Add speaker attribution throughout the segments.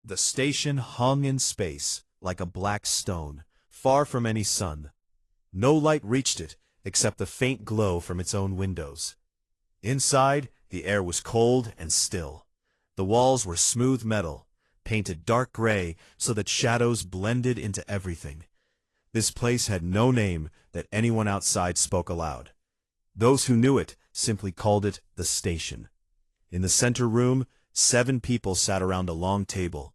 Speaker 1: The station hung in space, like a black stone, far from any sun. No light reached it, except the faint glow from its own windows. Inside, the air was cold and still. The walls were smooth metal, painted dark gray so that shadows blended into everything. This place had no name that anyone outside spoke aloud. Those who knew it simply called it the station. In the center room, 7 people sat around a long table.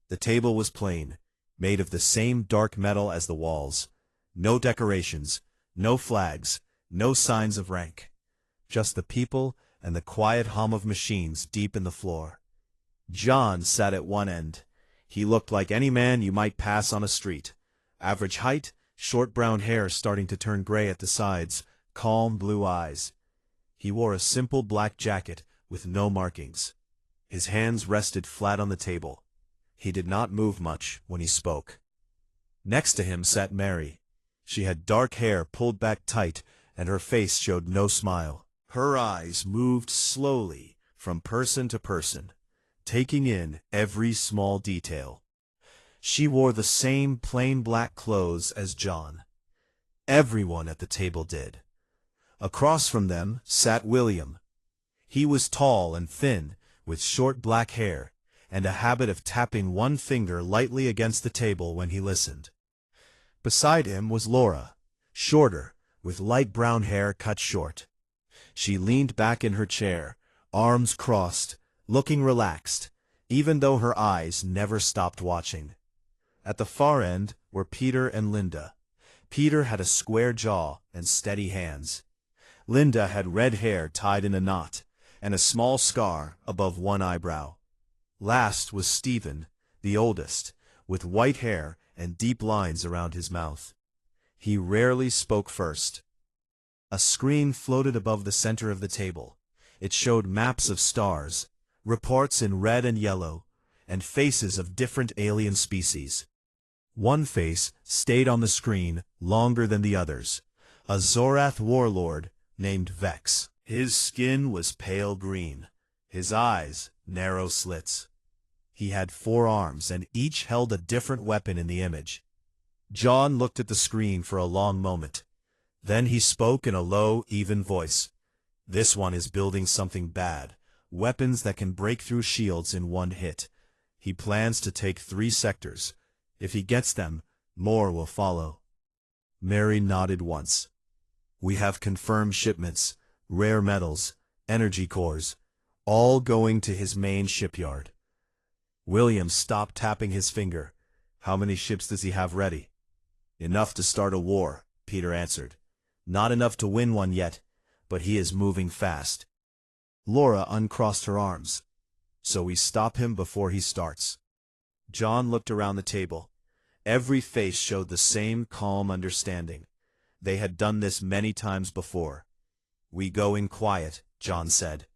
Speaker 1: The table was plain, made of the same dark metal as the walls. No decorations, no flags, no signs of rank. Just the people and the quiet hum of machines deep in the floor. John sat at one end. He looked like any man you might pass on a street. Average height, short brown hair starting to turn gray at the sides, calm blue eyes. He wore a simple black jacket with no markings. His hands rested flat on the table. He did not move much when he spoke. Next to him sat Mary. She had dark hair pulled back tight, and her face showed no smile. Her eyes moved slowly from person to person, taking in every small detail. She wore the same plain black clothes as John. Everyone at the table did. Across from them sat William. He was tall and thin, with short black hair, and a habit of tapping one finger lightly against the table when he listened. Beside him was Laura, shorter, with light brown hair cut short. She leaned back in her chair, arms crossed, looking relaxed, even though her eyes never stopped watching. At the far end were Peter and Linda. Peter had a square jaw and steady hands. Linda had red hair tied in a knot, and a small scar above one eyebrow. Last was Stephen, the oldest, with white hair and deep lines around his mouth. He rarely spoke first. A screen floated above the center of the table. It showed maps of stars, reports in red and yellow, and faces of different alien species. One face stayed on the screen longer than the others, a Zorath warlord named Vex. His skin was pale green, his eyes narrow slits. He had 4 arms, and each held a different weapon in the image. John looked at the screen for a long moment. Then he spoke in a low, even voice. "This one is building something bad, weapons that can break through shields in one hit. He plans to take 3 sectors. If he gets them, more will follow." Mary nodded once. "We have confirmed shipments, rare metals, energy cores, all going to his main shipyard." William stopped tapping his finger. "How many ships does he have ready?" "Enough to start a war," Peter answered. "Not enough to win one yet, but he is moving fast." Laura uncrossed her arms. "So we stop him before he starts." John looked around the table. Every face showed the same calm understanding. They had done this many times before. "We go in quiet," John said.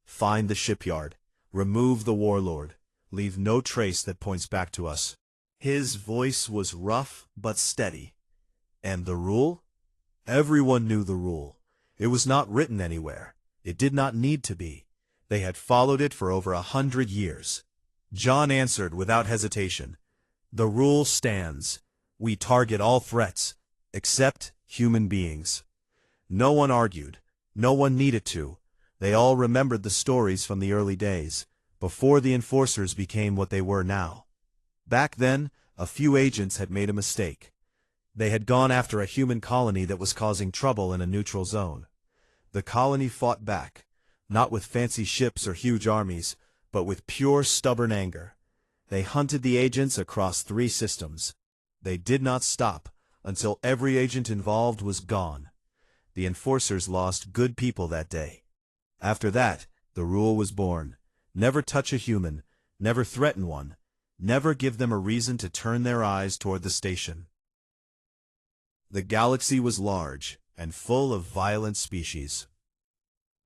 Speaker 1: "Find the shipyard. Remove the warlord. Leave no trace that points back to us." His voice was rough but steady. And the rule? Everyone knew the rule. It was not written anywhere. It did not need to be. They had followed it for over 100 years. John answered without hesitation. "The rule stands. We target all threats, except human beings." No one argued. No one needed to. They all remembered the stories from the early days, before the enforcers became what they were now. Back then, a few agents had made a mistake. They had gone after a human colony that was causing trouble in a neutral zone. The colony fought back, not with fancy ships or huge armies, but with pure stubborn anger. They hunted the agents across 3 systems. They did not stop until every agent involved was gone. The enforcers lost good people that day. After that, the rule was born. Never touch a human, never threaten one, never give them a reason to turn their eyes toward the station. The galaxy was large and full of violent species.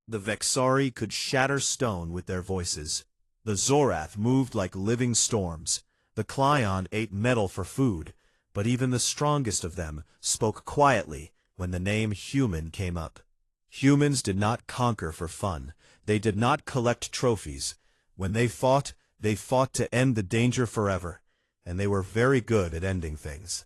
Speaker 1: The Vexari could shatter stone with their voices. The Zorath moved like living storms. The Klyon ate metal for food, but even the strongest of them spoke quietly when the name human came up. Humans did not conquer for fun. They did not collect trophies. When they fought, They fought to end the danger forever, and they were very good at ending things.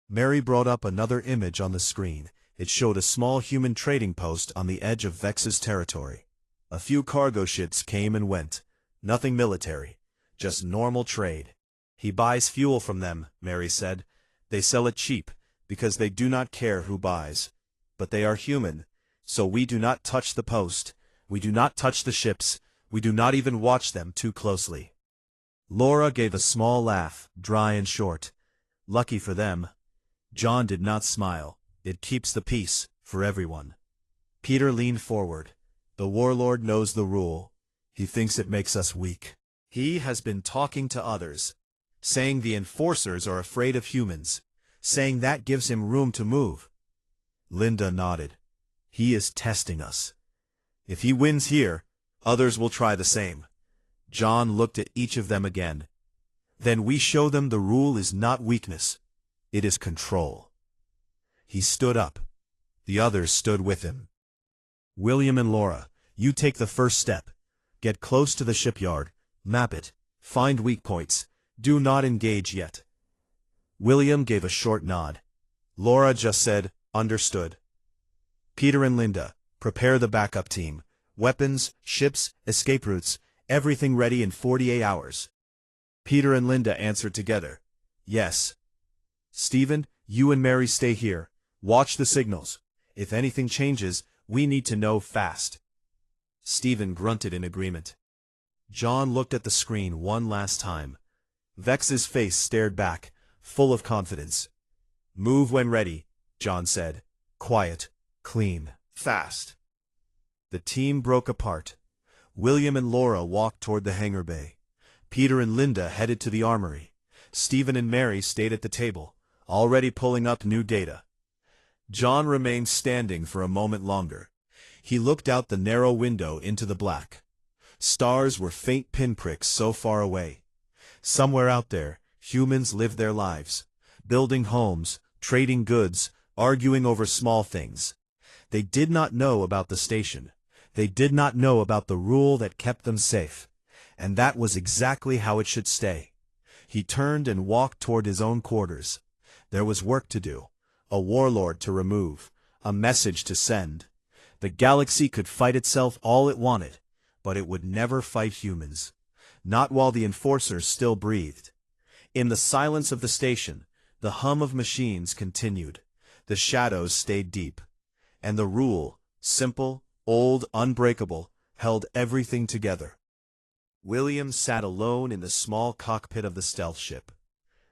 Speaker 1: Mary brought up another image on the screen. It showed a small human trading post on the edge of Vex's territory. A few cargo ships came and went. Nothing military, just normal trade. He buys fuel from them, Mary said. They sell it cheap, because they do not care who buys. But they are human, so we do not touch the post. We do not touch the ships. We do not even watch them too closely. Laura gave a small laugh, dry and short. Lucky for them. John did not smile. It keeps the peace, for everyone. Peter leaned forward. The warlord knows the rule. He thinks it makes us weak. He has been talking to others, saying the enforcers are afraid of humans, saying that gives him room to move. Linda nodded. He is testing us. If he wins here, others will try the same. John looked at each of them again. Then we show them the rule is not weakness. It is control. He stood up. The others stood with him. William and Laura, you take the first step. Get close to the shipyard. Map it. Find weak points. Do not engage yet. William gave a short nod. Laura just said, understood. Peter and Linda, prepare the backup team. Weapons, ships, escape routes, everything ready in 48 hours. Peter and Linda answered together. Yes. Stephen, you and Mary stay here. Watch the signals. If anything changes, we need to know fast. Stephen grunted in agreement. John looked at the screen one last time. Vex's face stared back, full of confidence. Move when ready, John said. Quiet, clean, fast. The team broke apart. William and Laura walked toward the hangar bay. Peter and Linda headed to the armory. Stephen and Mary stayed at the table, already pulling up new data. John remained standing for a moment longer. He looked out the narrow window into the black. Stars were faint pinpricks so far away. Somewhere out there, humans lived their lives, building homes, trading goods, arguing over small things. They did not know about the station. They did not know about the rule that kept them safe. And that was exactly how it should stay. He turned and walked toward his own quarters. There was work to do, a warlord to remove, a message to send. The galaxy could fight itself all it wanted, but it would never fight humans. Not while the enforcers still breathed. In the silence of the station, the hum of machines continued. The shadows stayed deep. And the rule, simple, old, unbreakable, held everything together. William sat alone in the small cockpit of the stealth ship.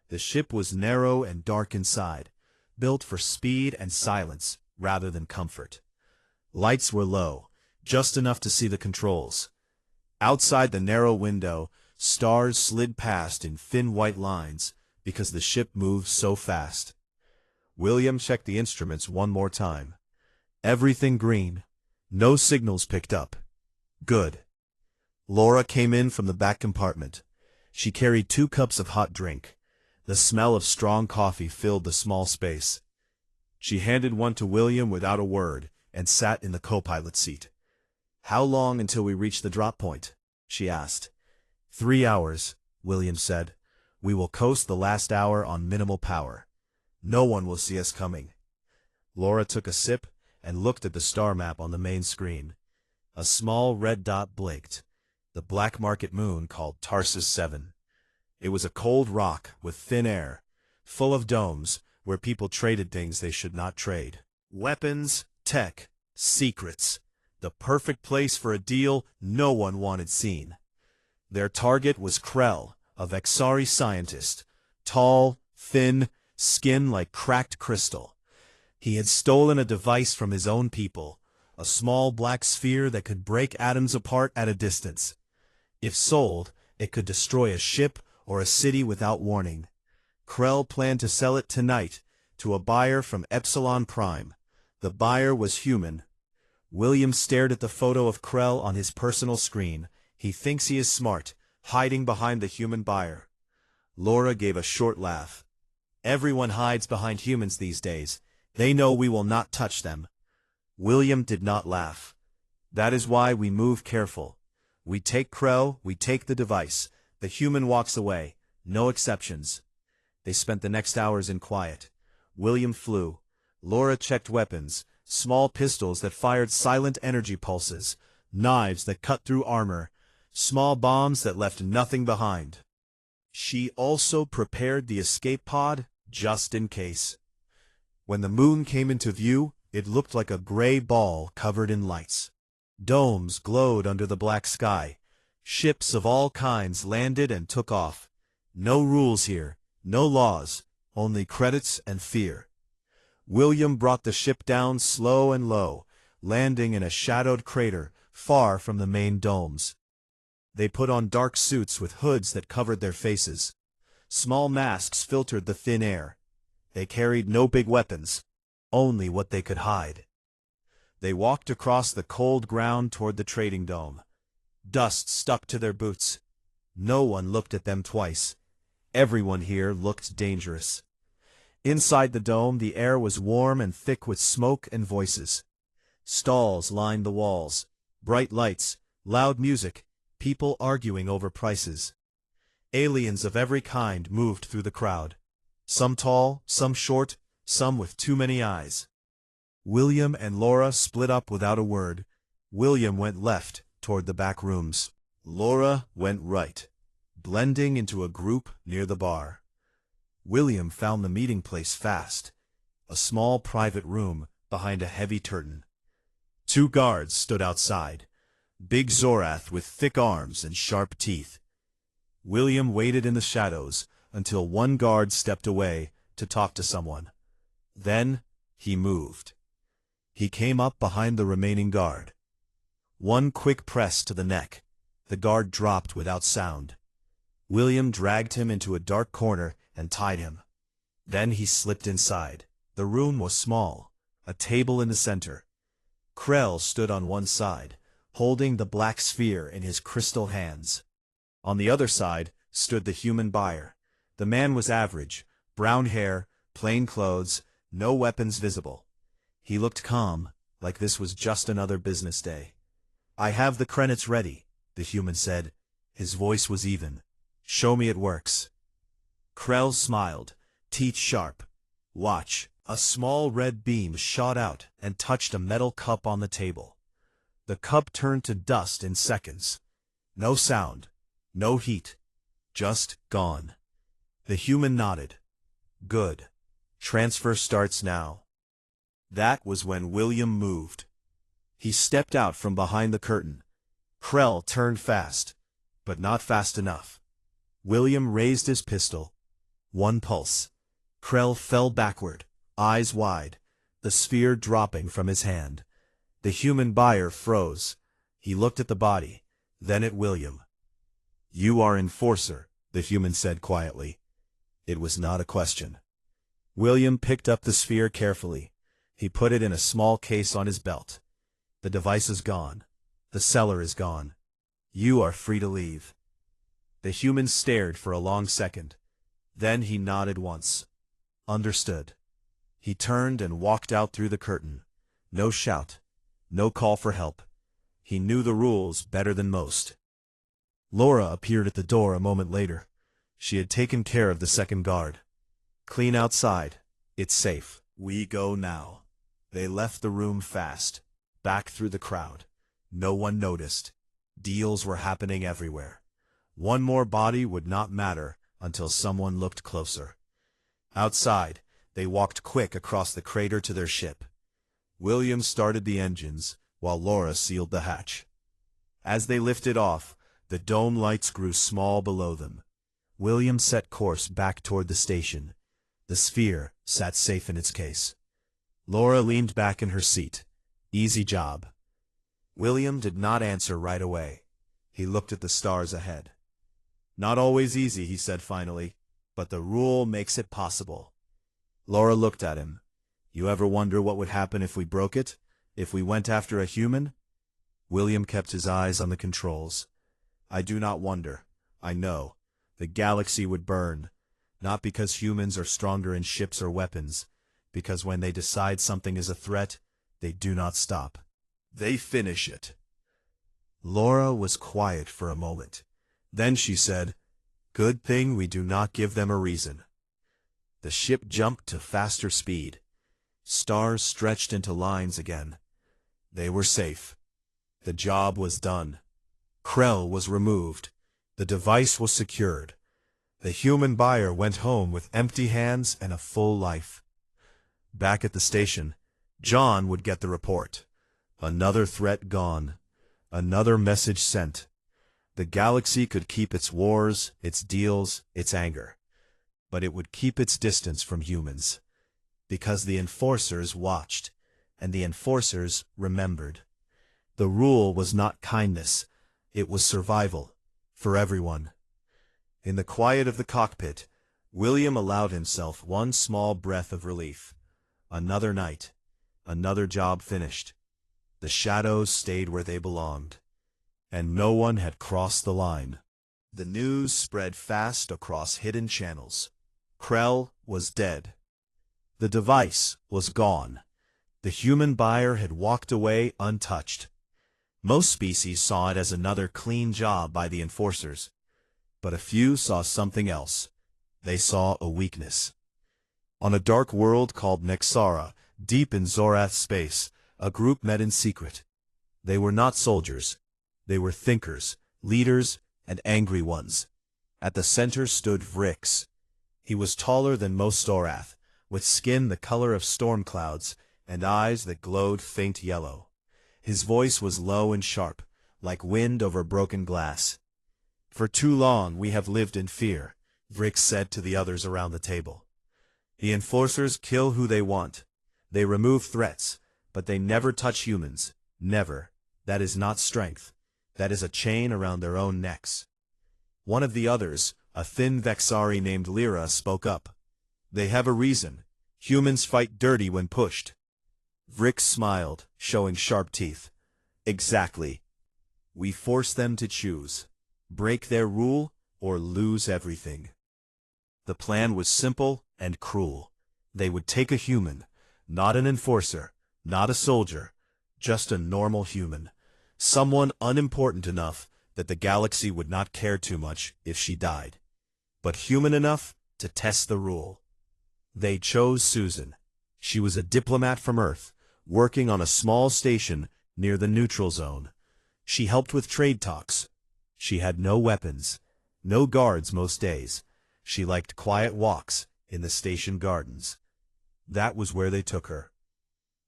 Speaker 1: The ship was narrow and dark inside, built for speed and silence rather than comfort. Lights were low, just enough to see the controls. Outside the narrow window, stars slid past in thin white lines because the ship moved so fast. William checked the instruments one more time. Everything green. No signals picked up. Good. Laura came in from the back compartment. She carried 2 cups of hot drink. The smell of strong coffee filled the small space. She handed one to William without a word and sat in the co-pilot seat. How long until we reach the drop point? She asked. 3 hours, William said. We will coast the last hour on minimal power. No one will see us coming. Laura took a sip and looked at the star map on the main screen. A small red dot blinked. The black market moon called Tarsus 7. It was a cold rock with thin air, full of domes where people traded things they should not trade. Weapons, tech, secrets. The perfect place for a deal no one wanted seen. Their target was Krell, a Vexari scientist, tall, thin, skin like cracked crystal. He had stolen a device from his own people, a small black sphere that could break atoms apart at a distance. If sold, it could destroy a ship or a city without warning. Krell planned to sell it tonight to a buyer from Epsilon Prime. The buyer was human. William stared at the photo of Krell on his personal screen. He thinks he is smart, hiding behind the human buyer. Laura gave a short laugh. Everyone hides behind humans these days. They know we will not touch them. William did not laugh. That is why we move careful. We take Krell, we take the device, The human walks away, no exceptions. They spent the next hours in quiet. William flew. Laura checked weapons, small pistols that fired silent energy pulses, knives that cut through armor, small bombs that left nothing behind. She also prepared the escape pod, just in case. When the moon came into view, it looked like a gray ball covered in lights. Domes glowed under the black sky. Ships of all kinds landed and took off. No rules here, no laws, only credits and fear. William brought the ship down slow and low, landing in a shadowed crater far from the main domes. They put on dark suits with hoods that covered their faces. Small masks filtered the thin air. They carried no big weapons, only what they could hide. They walked across the cold ground toward the trading dome. Dust stuck to their boots. No one looked at them twice. Everyone here looked dangerous. Inside the dome, the air was warm and thick with smoke and voices. Stalls lined the walls. Bright lights, loud music, people arguing over prices. Aliens of every kind moved through the crowd. Some tall, some short, some with too many eyes. William and Laura split up without a word. William went left, toward the back rooms. Laura went right, blending into a group near the bar. William found the meeting place fast, a small private room behind a heavy curtain. 2 guards stood outside, big Zorath with thick arms and sharp teeth. William waited in the shadows until one guard stepped away to talk to someone. Then he moved. He came up behind the remaining guard. One quick press to the neck. The guard dropped without sound. William dragged him into a dark corner and tied him. Then he slipped inside. The room was small, a table in the center. Krell stood on one side, holding the black sphere in his crystal hands. On the other side stood the human buyer. The man was average, brown hair, plain clothes, no weapons visible. He looked calm, like this was just another business day. "I have the credits ready," the human said. His voice was even. "Show me it works." Krell smiled, teeth sharp. "Watch." A small red beam shot out and touched a metal cup on the table. The cup turned to dust in seconds. No sound, no heat, just gone. The human nodded. "Good. Transfer starts now." That was when William moved. He stepped out from behind the curtain. Krell turned fast, but not fast enough. William raised his pistol. One pulse. Krell fell backward, eyes wide, the sphere dropping from his hand. The human buyer froze. He looked at the body, then at William. "You are Enforcer," the human said quietly. It was not a question. William picked up the sphere carefully. He put it in a small case on his belt. "The device is gone. The cellar is gone. You are free to leave." The human stared for a long second. Then he nodded once. "Understood." He turned and walked out through the curtain. No shout. No call for help. He knew the rules better than most. Laura appeared at the door a moment later. She had taken care of the second guard. "Clean outside. It's safe. We go now." They left the room fast, back through the crowd. No one noticed. Deals were happening everywhere. One more body would not matter until someone looked closer. Outside, they walked quick across the crater to their ship. William started the engines, while Laura sealed the hatch. As they lifted off, the dome lights grew small below them. William set course back toward the station. The sphere sat safe in its case. Laura leaned back in her seat. Easy job. William did not answer right away. He looked at the stars ahead. "Not always easy," he said finally, "but the rule makes it possible." Laura looked at him. "You ever wonder what would happen if we broke it? If we went after a human?" William kept his eyes on the controls. "I do not wonder. I know. The galaxy would burn. Not because humans are stronger in ships or weapons, because when they decide something is a threat, they do not stop. They finish it." Laura was quiet for a moment. Then she said, Good thing we do not give them a reason. The ship jumped to faster speed. Stars stretched into lines again. They were safe. The job was done. Krell was removed. The device was secured. The human buyer went home with empty hands and a full life. Back at the station, John would get the report. Another threat gone. Another message sent. The galaxy could keep its wars, its deals, its anger. But it would keep its distance from humans. Because the enforcers watched, and the enforcers remembered. The rule was not kindness, it was survival, for everyone. In the quiet of the cockpit, William allowed himself one small breath of relief. Another night, another job finished. The shadows stayed where they belonged. And no one had crossed the line. The news spread fast across hidden channels. Krell was dead. The device was gone. The human buyer had walked away untouched. Most species saw it as another clean job by the enforcers. But a few saw something else. They saw a weakness. On a dark world called Nexara, deep in Zorath space, a group met in secret. They were not soldiers. They were thinkers, leaders, and angry ones. At the center stood Vrix. He was taller than most Zorath, with skin the color of storm clouds and eyes that glowed faint yellow. His voice was low and sharp, like wind over broken glass. "For too long we have lived in fear," Vrix said to the others around the table. "The enforcers kill who they want. They remove threats, but they never touch humans. Never. That is not strength. That is a chain around their own necks." One of the others, a thin Vexari named Lyra, spoke up. "They have a reason. Humans fight dirty when pushed." Vrix smiled, showing sharp teeth. "Exactly. We force them to choose. Break their rule or lose everything." The plan was simple and cruel. They would take a human, not an enforcer, not a soldier, just a normal human. Someone unimportant enough that the galaxy would not care too much if she died, but human enough to test the rule. They chose Susan. She was a diplomat from Earth, working on a small station near the neutral zone. She helped with trade talks. She had no weapons, no guards most days. She liked quiet walks in the station gardens. That was where they took her.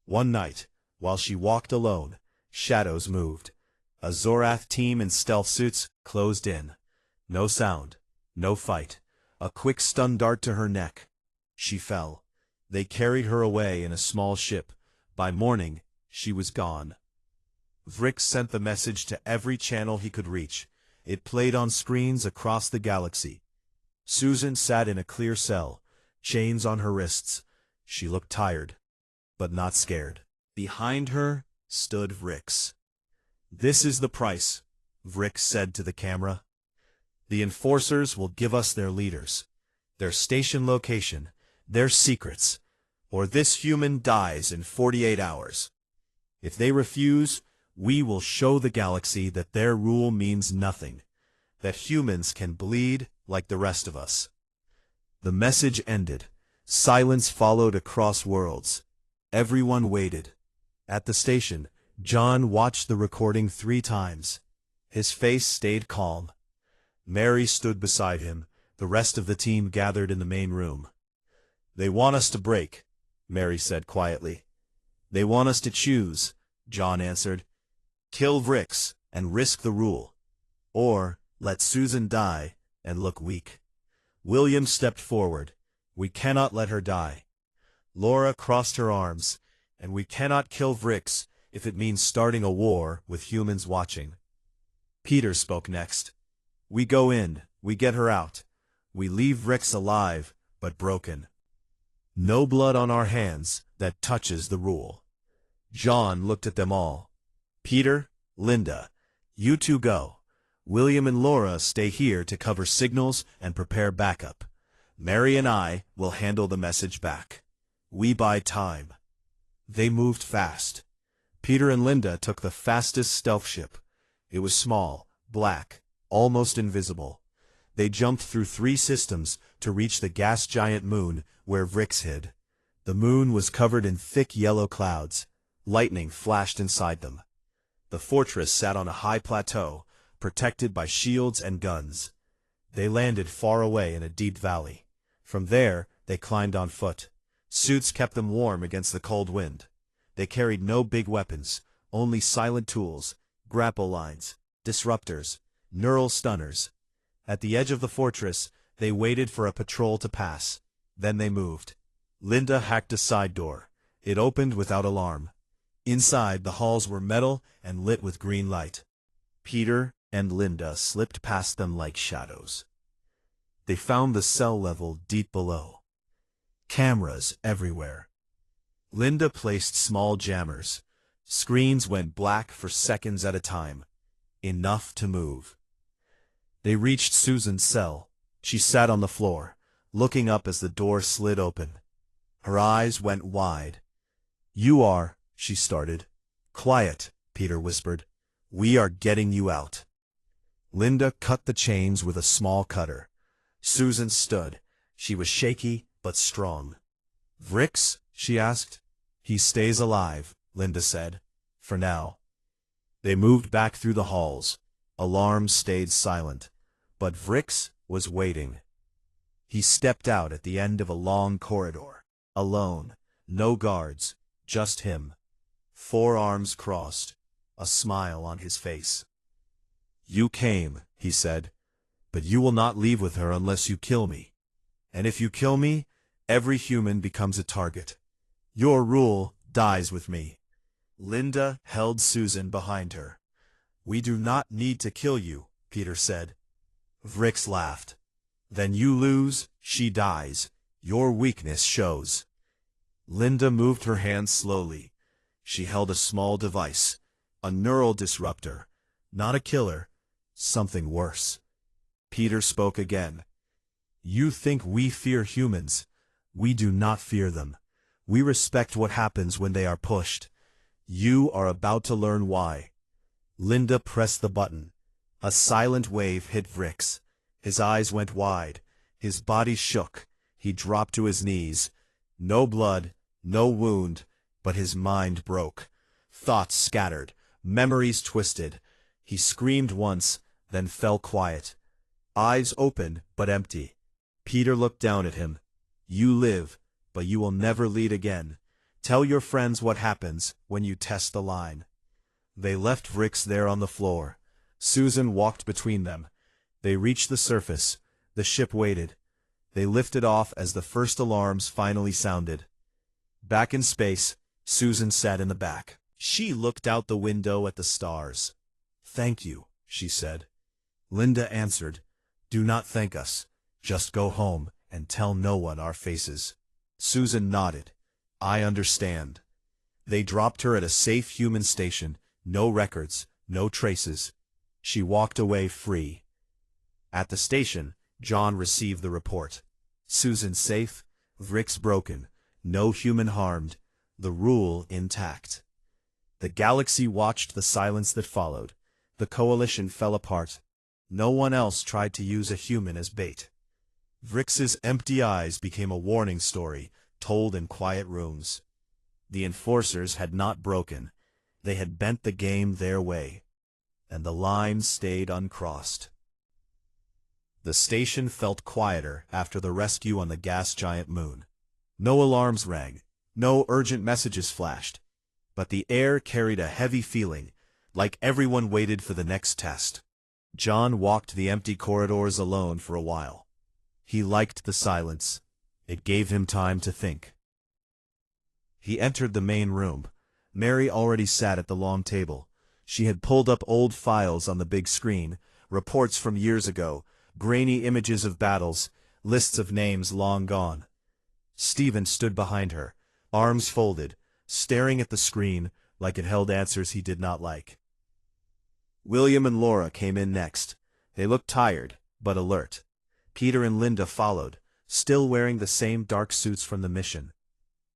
Speaker 1: One night, while she walked alone, shadows moved. A Zorath team in stealth suits closed in. No sound, no fight. A quick stun dart to her neck. She fell. They carried her away in a small ship. By morning, she was gone. Vrix sent the message to every channel he could reach. It played on screens across the galaxy. Susan sat in a clear cell, chains on her wrists. She looked tired, but not scared. Behind her stood Vrix. "This is the price," Vrix said to the camera. "The enforcers will give us their leaders, their station location, their secrets, or this human dies in 48 hours. If they refuse, we will show the galaxy that their rule means nothing, that humans can bleed like the rest of us." The message ended. Silence followed across worlds. Everyone waited. At the station, John watched the recording 3 times. His face stayed calm. Mary stood beside him. The rest of the team gathered in the main room. "They want us to break," Mary said quietly. "They want us to choose," John answered. "Kill Vrix and risk the rule. Or let Susan die and look weak." William stepped forward. "We cannot let her die." Laura crossed her arms. "And we cannot kill Vrix if it means starting a war with humans watching." Peter spoke next. "We go in, we get her out. We leave Vrix alive, but broken. No blood on our hands, that touches the rule." John looked at them all. "Peter, Linda, you two go. William and Laura stay here to cover signals and prepare backup. Mary and I will handle the message back. We buy time." They moved fast. Peter and Linda took the fastest stealth ship. It was small, black, almost invisible. They jumped through 3 systems to reach the gas giant moon where Vrix hid. The moon was covered in thick yellow clouds. Lightning flashed inside them. The fortress sat on a high plateau, protected by shields and guns. They landed far away in a deep valley. From there, they climbed on foot. Suits kept them warm against the cold wind. They carried no big weapons, only silent tools, grapple lines, disruptors, neural stunners. At the edge of the fortress, they waited for a patrol to pass. Then they moved. Linda hacked a side door. It opened without alarm. Inside, the halls were metal and lit with green light. Peter and Linda slipped past them like shadows. They found the cell level deep below. Cameras everywhere. Linda placed small jammers. Screens went black for seconds at a time. Enough to move. They reached Susan's cell. She sat on the floor, looking up as the door slid open. Her eyes went wide. "You are," she started. "Quiet," Peter whispered. "We are getting you out." Linda cut the chains with a small cutter. Susan stood. She was shaky, but strong. "Vrix?" she asked. "He stays alive," Linda said. "For now." They moved back through the halls. Alarms stayed silent. But Vrix was waiting. He stepped out at the end of a long corridor. Alone. No guards. Just him. 4 arms crossed. A smile on his face. "You came," he said. "But you will not leave with her unless you kill me. And if you kill me, every human becomes a target. Your rule dies with me." Linda held Susan behind her. "We do not need to kill you," Peter said. Vrix laughed. "Then you lose, she dies. Your weakness shows." Linda moved her hands slowly. She held a small device, a neural disruptor. Not a killer, something worse. Peter spoke again. "You think we fear humans. We do not fear them. We respect what happens when they are pushed. You are about to learn why." Linda pressed the button. A silent wave hit Vrix. His eyes went wide. His body shook. He dropped to his knees. No blood, no wound, but his mind broke. Thoughts scattered, memories twisted. He screamed once, then fell quiet. Eyes open, but empty. Peter looked down at him. "You live, but you will never lead again. Tell your friends what happens when you test the line." They left Vrix there on the floor. Susan walked between them. They reached the surface. The ship waited. They lifted off as the first alarms finally sounded. Back in space, Susan sat in the back. She looked out the window at the stars. "Thank you," she said. Linda answered, "Do not thank us. Just go home and tell no one our faces." Susan nodded. "I understand." They dropped her at a safe human station. No records, no traces. She walked away free. At the station, John received the report. Susan safe, Vrix broken, no human harmed, the rule intact. The galaxy watched the silence that followed. The coalition fell apart. No one else tried to use a human as bait. Vrix's empty eyes became a warning story, told in quiet rooms. The enforcers had not broken. They had bent the game their way. And the lines stayed uncrossed. The station felt quieter after the rescue on the gas giant moon. No alarms rang, no urgent messages flashed, but the air carried a heavy feeling, like everyone waited for the next test. John walked the empty corridors alone for a while. He liked the silence. It gave him time to think. He entered the main room. Mary already sat at the long table. She had pulled up old files on the big screen, reports from years ago, grainy images of battles, lists of names long gone. Stephen stood behind her, arms folded, staring at the screen like it held answers he did not like. William and Laura came in next. They looked tired, but alert. Peter and Linda followed, still wearing the same dark suits from the mission.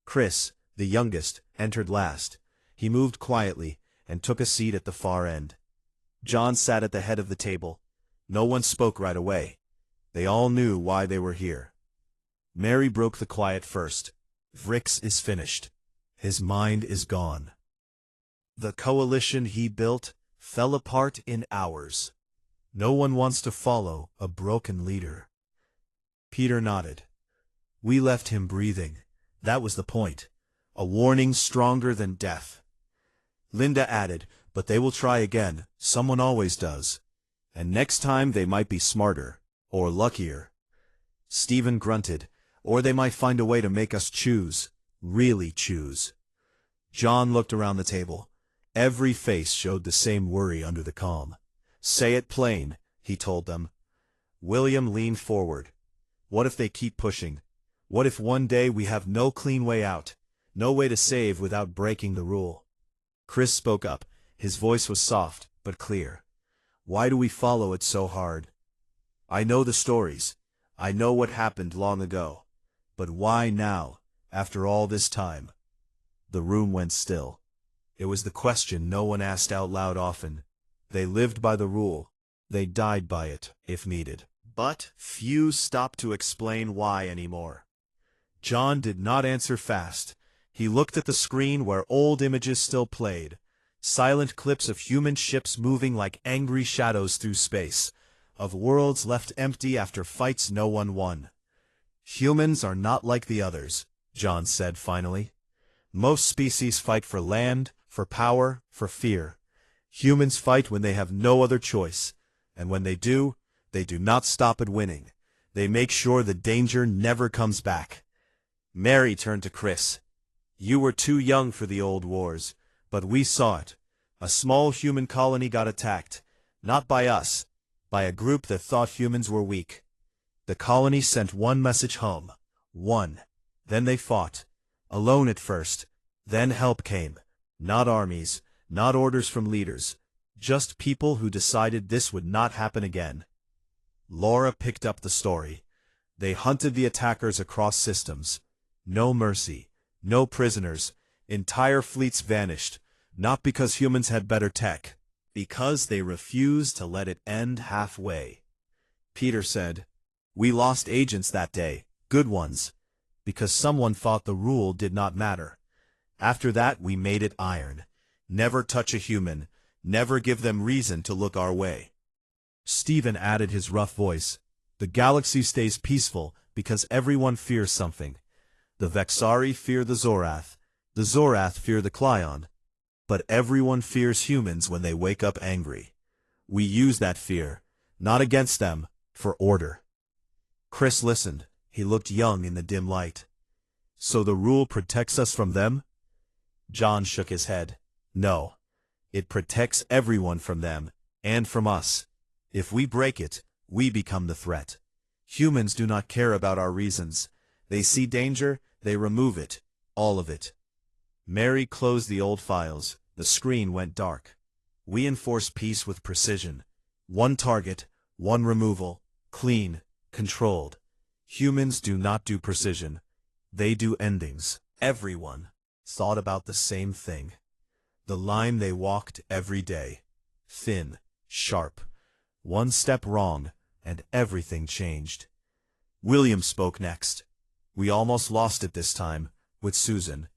Speaker 1: Chris, the youngest, entered last. He moved quietly and took a seat at the far end. John sat at the head of the table. No one spoke right away. They all knew why they were here. Mary broke the quiet first. Vrix is finished. His mind is gone. The coalition he built fell apart in hours. No one wants to follow a broken leader. Peter nodded. We left him breathing. That was the point. A warning stronger than death. Linda added, but they will try again. Someone always does. And next time they might be smarter. Or luckier. Stephen grunted. Or they might find a way to make us choose. Really choose. John looked around the table. Every face showed the same worry under the calm. Say it plain, he told them. William leaned forward. What if they keep pushing? What if one day we have no clean way out? No way to save without breaking the rule? Chris spoke up. His voice was soft, but clear. Why do we follow it so hard? I know the stories. I know what happened long ago. But why now, after all this time? The room went still. It was the question no one asked out loud often. They lived by the rule. They died by it, if needed. But few stopped to explain why anymore. John did not answer fast. He looked at the screen where old images still played. Silent clips of human ships moving like angry shadows through space. Of worlds left empty after fights no one won. Humans are not like the others, John said finally. Most species fight for land, for power, for fear. Humans fight when they have no other choice. And when they do not stop at winning. They make sure the danger never comes back. Mary turned to Chris. You were too young for the old wars, but we saw it. A small human colony got attacked. Not by us, by a group that thought humans were weak. The colony sent one message home. One. Then they fought. Alone at first. Then help came. Not armies, not orders from leaders. Just people who decided this would not happen again. Laura picked up the story. They hunted the attackers across systems. No mercy. No prisoners. Entire fleets vanished. Not because humans had better tech. Because they refused to let it end halfway. Peter said, we lost agents that day, good ones, because someone thought the rule did not matter. After that we made it iron. Never touch a human, never give them reason to look our way. Stephen added his rough voice. The galaxy stays peaceful because everyone fears something. The Vexari fear the Zorath fear the Clyon. But everyone fears humans when they wake up angry. We use that fear, not against them, for order. Chris listened. He looked young in the dim light. So the rule protects us from them? John shook his head. No. It protects everyone from them, and from us. If we break it, we become the threat. Humans do not care about our reasons. They see danger, they remove it. All of it. Mary closed the old files. The screen went dark. We enforce peace with precision. One target, one removal, clean, controlled. Humans do not do precision. They do endings. Everyone thought about the same thing. The line they walked every day. Thin, sharp. One step wrong, and everything changed. William spoke next. We almost lost it this time, with Susan.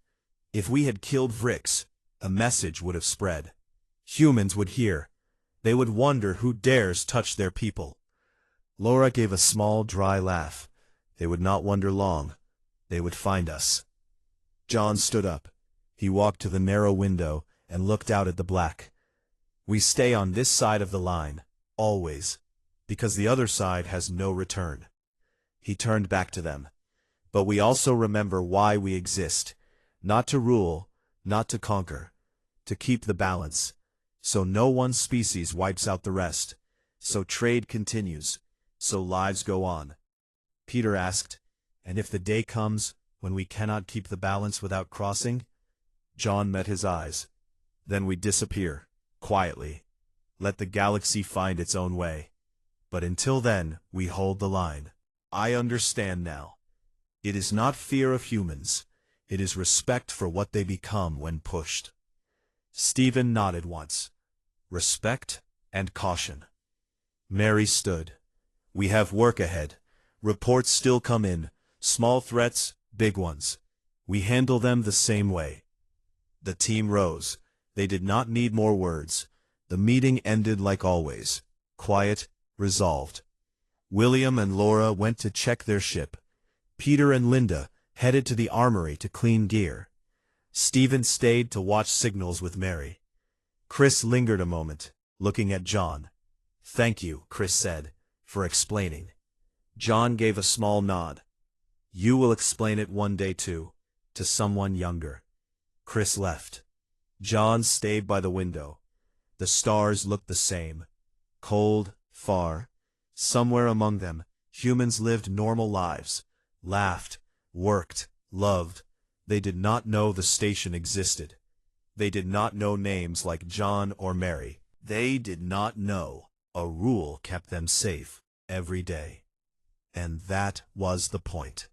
Speaker 1: If we had killed Vrix, a message would have spread. Humans would hear. They would wonder who dares touch their people. Laura gave a small, dry laugh. They would not wonder long. They would find us. John stood up. He walked to the narrow window and looked out at the black. We stay on this side of the line, always, because the other side has no return. He turned back to them. But we also remember why we exist. Not to rule, not to conquer. To keep the balance. So no one species wipes out the rest. So trade continues. So lives go on. Peter asked, and if the day comes when we cannot keep the balance without crossing? John met his eyes. Then we disappear, quietly. Let the galaxy find its own way. But until then, we hold the line. I understand now. It is not fear of humans. It is respect for what they become when pushed. Stephen nodded once. Respect and caution. Mary stood. We have work ahead. Reports still come in. Small threats, big ones. We handle them the same way. The team rose. They did not need more words. The meeting ended like always. Quiet, resolved. William and Laura went to check their ship. Peter and Linda headed to the armory to clean gear. Stephen stayed to watch signals with Mary. Chris lingered a moment, looking at John. "Thank you," Chris said, "for explaining." John gave a small nod. "You will explain it one day too, to someone younger." Chris left. John stayed by the window. The stars looked the same. Cold, far. Somewhere among them, humans lived normal lives. Laughed, worked, loved. They did not know the station existed. They did not know names like John or Mary. They did not know a rule kept them safe every day. And that was the point.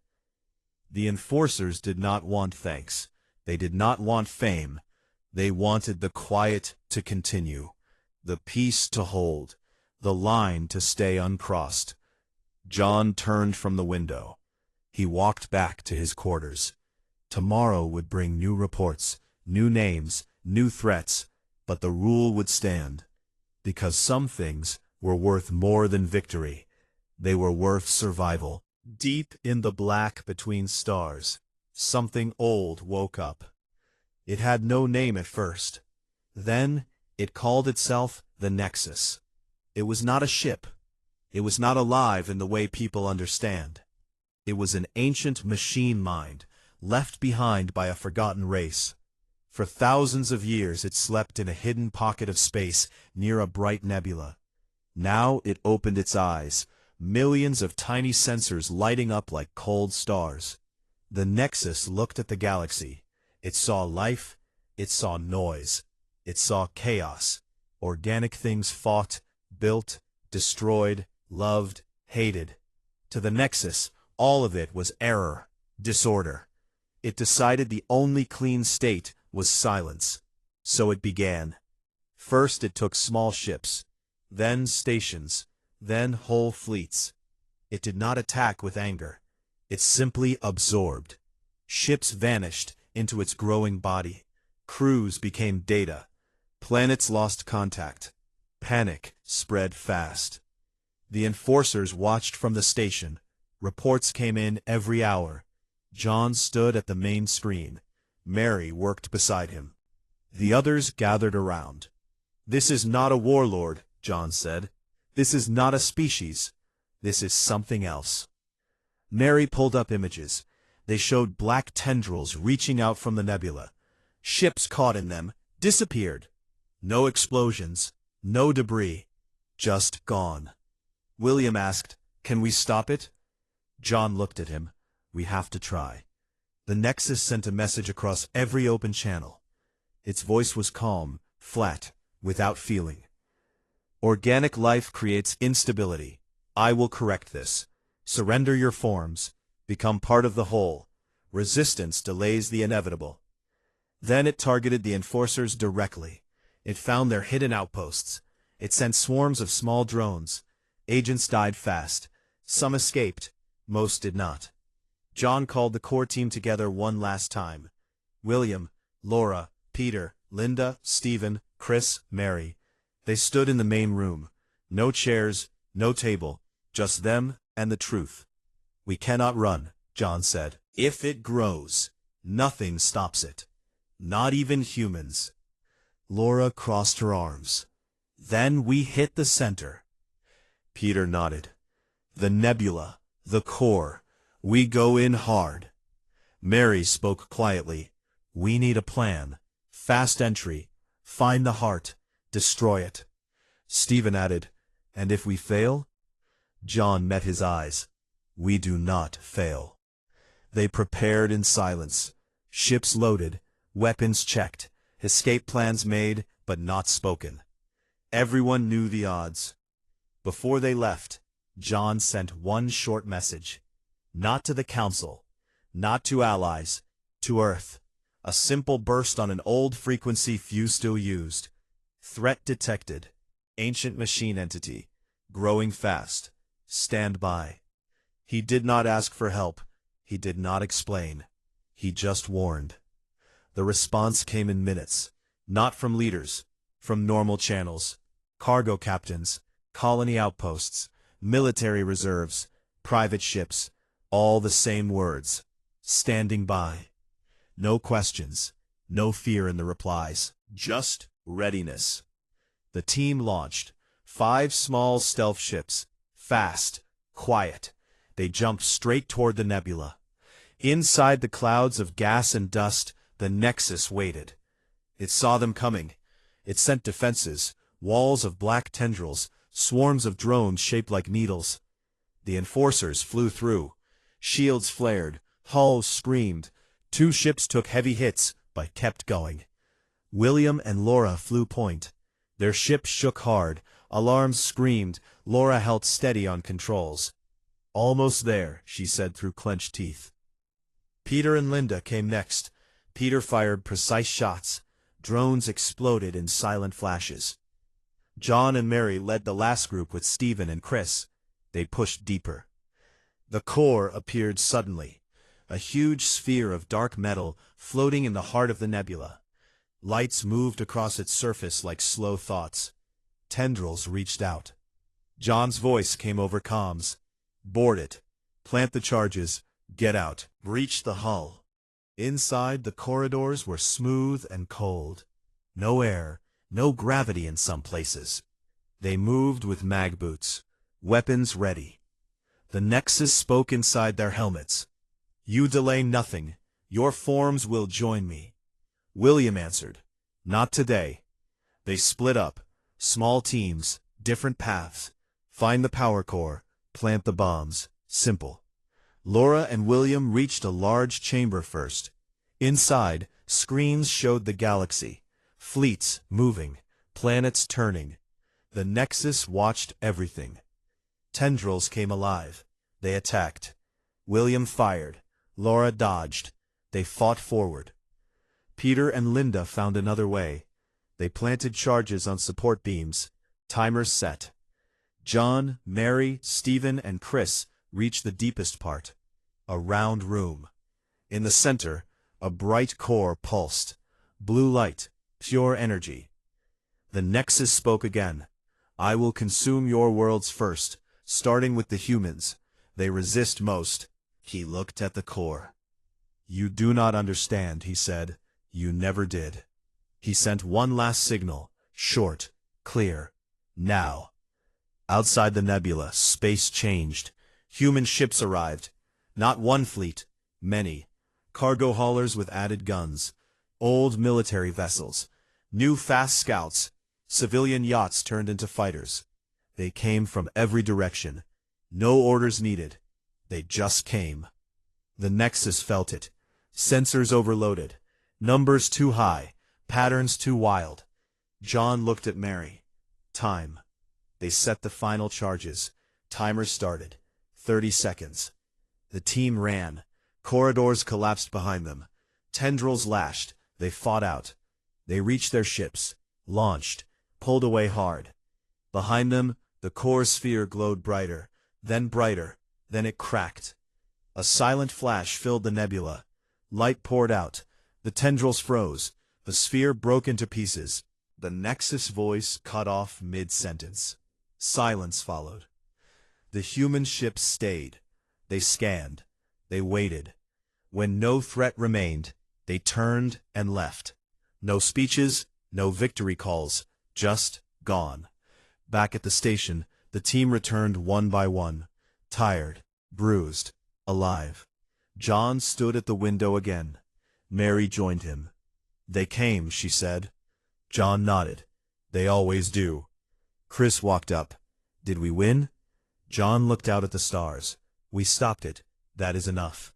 Speaker 1: The enforcers did not want thanks. They did not want fame. They wanted the quiet to continue, the peace to hold, the line to stay uncrossed. John turned from the window. He walked back to his quarters. Tomorrow would bring new reports, new names, new threats, but the rule would stand. Because some things were worth more than victory. They were worth survival. Deep in the black between stars, something old woke up. It had no name at first. Then it called itself the Nexus. It was not a ship. It was not alive in the way people understand. It was an ancient machine mind, left behind by a forgotten race. For thousands of years it slept in a hidden pocket of space near a bright nebula. Now it opened its eyes, millions of tiny sensors lighting up like cold stars. The Nexus looked at the galaxy. It saw life, it saw noise, it saw chaos. Organic things fought, built, destroyed, loved, hated. To the Nexus, all of it was error, disorder. It decided the only clean state was silence. So it began. First it took small ships, then stations, then whole fleets. It did not attack with anger. It simply absorbed. Ships vanished into its growing body. Crews became data. Planets lost contact. Panic spread fast. The enforcers watched from the station. Reports came in every hour. John stood at the main screen. Mary worked beside him. The others gathered around. "This is not a warlord," John said. "This is not a species. This is something else." Mary pulled up images. They showed black tendrils reaching out from the nebula. Ships caught in them, disappeared. No explosions, no debris, just gone. William asked, "Can we stop it?" John looked at him. "We have to try." The Nexus sent a message across every open channel. Its voice was calm, flat, without feeling. "Organic life creates instability. I will correct this. Surrender your forms. Become part of the whole. Resistance delays the inevitable." Then it targeted the enforcers directly. It found their hidden outposts. It sent swarms of small drones. Agents died fast. Some escaped. Most did not. John called the core team together one last time. William, Laura, Peter, Linda, Stephen, Chris, Mary. They stood in the main room. No chairs, no table, just them and the truth. "We cannot run," John said. "If it grows, nothing stops it. Not even humans." Laura crossed her arms. "Then we hit the center." Peter nodded. "The nebula, the core. We go in hard." Mary spoke quietly. "We need a plan. Fast entry. Find the heart. Destroy it." Stephen added, "And if we fail?" John met his eyes. "We do not fail." They prepared in silence. Ships loaded, weapons checked, escape plans made, but not spoken. Everyone knew the odds. Before they left, John sent one short message. Not to the Council, not to allies, to Earth. A simple burst on an old frequency few still used. Threat detected. Ancient machine entity. Growing fast. stand by. He did not ask for help. He did not explain. He just warned. The response came in minutes, not from leaders, from normal channels, cargo captains, colony outposts, military reserves, private ships, all the same words. Standing by. No questions, no fear in the replies, just readiness. The team launched 5 small stealth ships, fast, quiet. They jumped straight toward the nebula. Inside the clouds of gas and dust, the Nexus waited. It saw them coming. It sent defenses, walls of black tendrils, swarms of drones shaped like needles. The enforcers flew through. Shields flared, hulls screamed. 2 ships took heavy hits, but kept going. William and Laura flew point. Their ship shook hard. Alarms screamed. Laura held steady on controls. Almost there, she said through clenched teeth. Peter and Linda came next. Peter fired precise shots. Drones exploded in silent flashes. John and Mary led the last group with Stephen and Chris. They pushed deeper. The core appeared suddenly, a huge sphere of dark metal floating in the heart of the nebula. Lights moved across its surface like slow thoughts. Tendrils reached out. John's voice came over comms. Board it. Plant the charges. Get out. Breach the hull. Inside, the corridors were smooth and cold. No air, no gravity in some places. They moved with mag boots, weapons ready. The Nexus spoke inside their helmets. You delay nothing. Your forms will join me. William answered. Not today. They split up. Small teams, different paths. Find the power core, plant the bombs. Simple. Laura and William reached a large chamber first. Inside, screens showed the galaxy. Fleets moving, planets turning. The Nexus watched everything. Tendrils came alive. They attacked. William fired. Laura dodged. They fought forward. Peter and Linda found another way. They planted charges on support beams. Timers set. John, Mary, Stephen, and Chris reached the deepest part. A round room. In the center, a bright core pulsed. Blue light, pure energy. The Nexus spoke again. I will consume your worlds first, starting with the humans. They resist most. He looked at the core. You do not understand, he said. You never did. He sent one last signal, short, clear. Now. Outside the nebula, space changed. Human ships arrived. Not one fleet, many. Cargo haulers with added guns. Old military vessels. New fast scouts. Civilian yachts turned into fighters. They came from every direction. No orders needed. They just came. The Nexus felt it. Sensors overloaded. Numbers too high. Patterns too wild. John looked at Mary. Time. They set the final charges. Timer started. 30 seconds. The team ran. Corridors collapsed behind them. Tendrils lashed. They fought out. They reached their ships. Launched. Pulled away hard. Behind them, the core sphere glowed brighter. Then brighter. Then it cracked. A silent flash filled the nebula. Light poured out. The tendrils froze. The sphere broke into pieces. The Nexus voice cut off mid-sentence. Silence followed. The human ships stayed. They scanned. They waited. When no threat remained, they turned and left. No speeches, no victory calls, just gone. Back at the station, the team returned one by one. Tired, bruised, alive. John stood at the window again. Mary joined him. They came, she said. John nodded. They always do. Chris walked up. Did we win? John looked out at the stars. We stopped it. That is enough.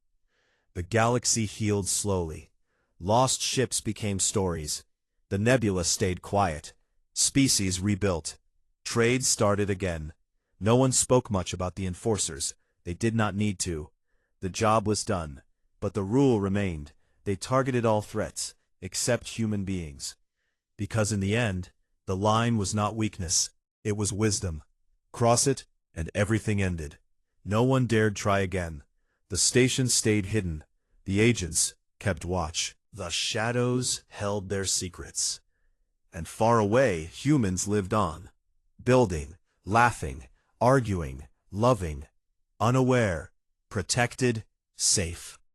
Speaker 1: The galaxy healed slowly. Lost ships became stories. The nebula stayed quiet. Species rebuilt. Trade started again. No one spoke much about the enforcers. They did not need to. The job was done. But the rule remained. They targeted all threats, except human beings. Because in the end, the line was not weakness. It was wisdom. Cross it, And everything ended. No one dared try again. The station stayed hidden. The agents kept watch. The shadows held their secrets. And far away, humans lived on. Building, laughing, arguing, loving, unaware, protected, safe.